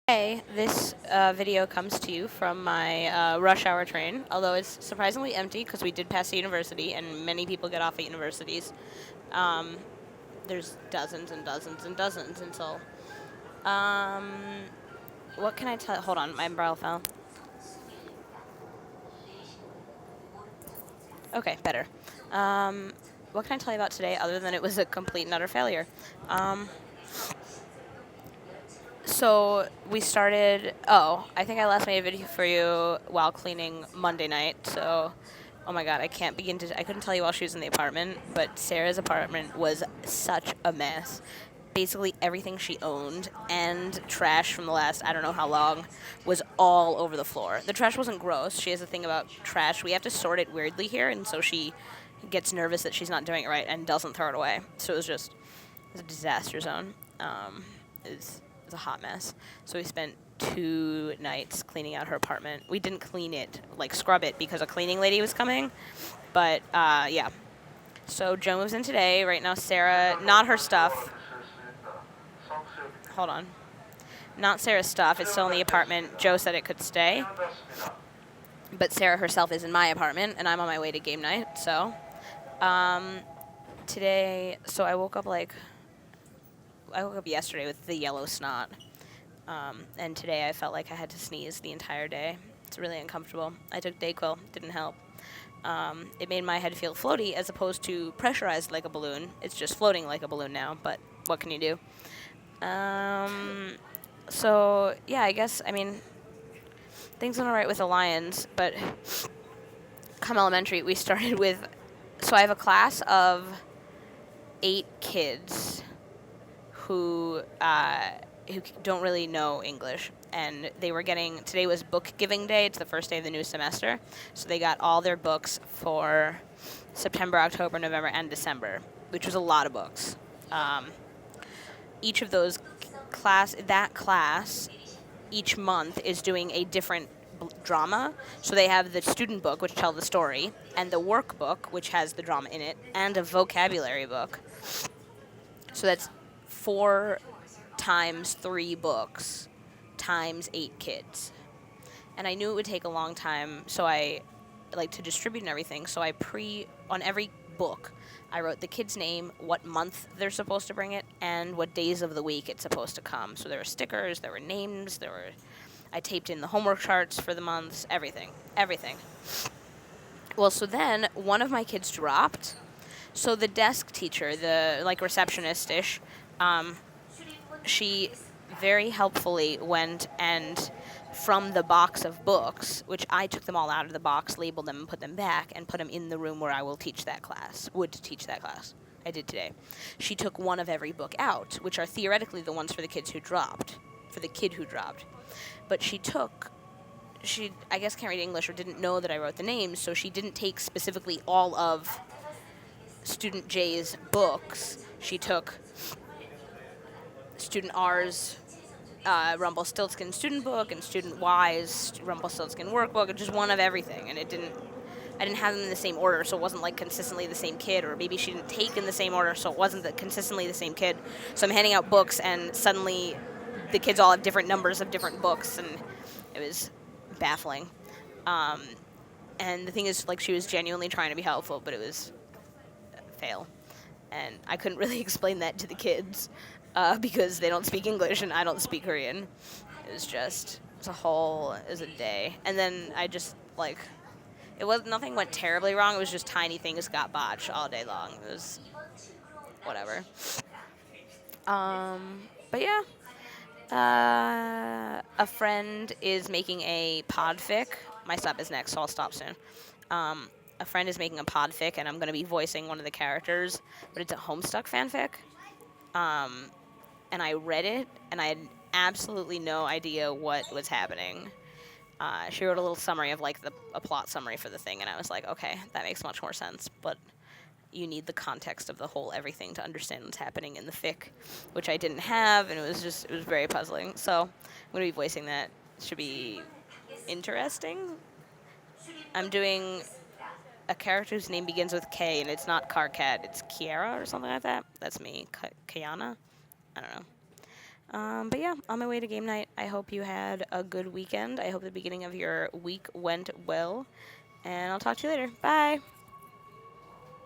Hey, this video comes to you from my rush hour train, although it's surprisingly empty because we did pass the university and many people get off at universities. Um, there's dozens and dozens and dozens until. Um, what can I tell? Hold on, my umbrella fell. Okay, better. Um, what can I tell you about today other than it was a complete and utter failure? Um, So we started. Oh, I think I last made a video for you while cleaning Monday night. So, oh my god, I can't begin to. I couldn't tell you while she was in the apartment, but Sarah's apartment was such a mess. Basically, everything she owned and trash from the last I don't know how long was all over the floor. The trash wasn't gross. She has a thing about trash. We have to sort it weirdly here, and so she gets nervous that she's not doing it right and doesn't throw it away. So it was a disaster zone. It was a hot mess. So we spent 2 nights cleaning out her apartment. We didn't clean it, like scrub it, because a cleaning lady was coming. But yeah. So Joe moves in today. Right now, Sarah, not her stuff. Hold on. Not Sarah's stuff. It's still in the apartment. Joe said it could stay. But Sarah herself is in my apartment, and I'm on my way to game night. So today, so I woke up yesterday with the yellow snot. And today I felt like I had to sneeze the entire day. It's really uncomfortable. I took Dayquil, didn't help. It made my head feel floaty as opposed to pressurized like a balloon. It's just floating like a balloon now, but what can you do? So, yeah, I mean, things went alright with the Lions, but come elementary, we started with. So I have a class of 8 kids who don't really know English, and they were getting. Today was book giving day. It's the first day of the new semester, so they got all their books for September, October, November, and December, which was a lot of books. Each of those class each month is doing a different drama. So they have the student book, which tells the story, and the workbook, which has the drama in it, and a vocabulary book. So that's 4 times 3 books times 8 kids. And I knew it would take a long time, so I like to distribute and everything. So on every book, I wrote the kid's name, what month they're supposed to bring it, and what days of the week it's supposed to come. So there were stickers, there were names, I taped in the homework charts for the months, everything. Well, so then one of my kids dropped. So the desk teacher, the like receptionist-ish, she very helpfully went and from the box of books, which I took them all out of the box, labeled them, and put them back, and put them in the room where I would teach that class. I did today. She took one of every book out, which are theoretically the ones for the kid who dropped. But she I guess can't read English or didn't know that I wrote the names, so she didn't take specifically all of student J's books. She took student R's Rumpelstiltskin student book and student Y's Rumpelstiltskin workbook, and just one of everything. And I didn't have them in the same order, so it wasn't like consistently the same kid, or maybe she didn't take in the same order, so it wasn't consistently the same kid. So I'm handing out books, and suddenly the kids all have different numbers of different books, and it was baffling. And the thing is, like, she was genuinely trying to be helpful, but it was a fail. And I couldn't really explain that to the kids because they don't speak English and I don't speak Korean. It was a day. And then I just, like, nothing went terribly wrong. It was just tiny things got botched all day long. It was whatever. But yeah. A friend is making a podfic. My stop is next, so I'll stop soon. A friend is making a podfic, and I'm going to be voicing one of the characters, but it's a Homestuck fanfic. And I read it, and I had absolutely no idea what was happening. She wrote a little summary of, like, a plot summary for the thing, and I was like, okay, that makes much more sense, but you need the context of the whole everything to understand what's happening in the fic, which I didn't have, and it was very puzzling. So I'm going to be voicing that. It should be interesting. I'm doing a character whose name begins with K, and it's not Carcat, it's Kiara or something like that. That's me, Kiana. I don't know. But yeah, on my way to game night, I hope you had a good weekend. I hope the beginning of your week went well. And I'll talk to you later. Bye.